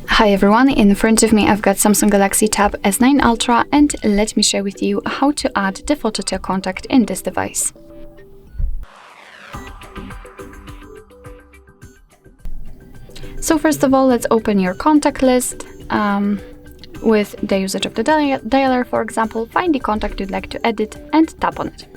Hi everyone, in front of me I've got Samsung Galaxy Tab S9 Ultra, and let me share with you how to add the photo to a contact in this device. So first of all, let's open your contact list. With the usage of the dialer, for example, find the contact you'd like to edit and tap on it.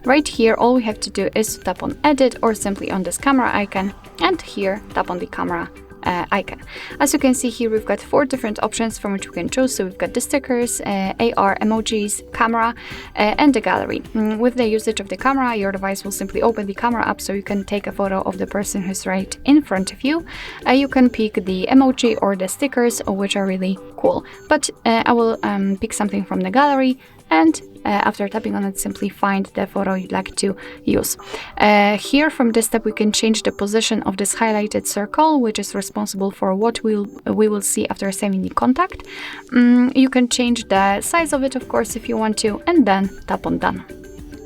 Right here, all we have to do is to tap on edit or simply on this camera icon, and here tap on the camera icon. As you can see here, we've got 4 different options from which we can choose. So we've got the stickers, AR emojis, camera, and the gallery. With the usage of the camera, your device will simply open the camera up so you can take a photo of the person who's right in front of you. You can pick the emoji or the stickers, which are really cool. But I will pick something from the gallery, and after tapping on it, simply find the photo you'd like to use. Here from this step, we can change the position of this highlighted circle, which is responsible for what we will see after saving the contact. You can change the size of it, of course, if you want to, and then tap on done.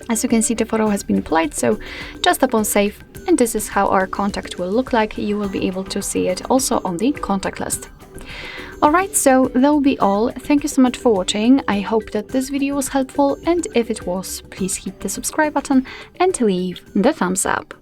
As you can see, the photo has been applied, so just tap on save, and this is how our contact will look like. You will be able to see it also on the contact list. Alright, so that will be all. Thank you so much for watching. I hope that this video was helpful, and if it was, please hit the subscribe button and leave the thumbs up.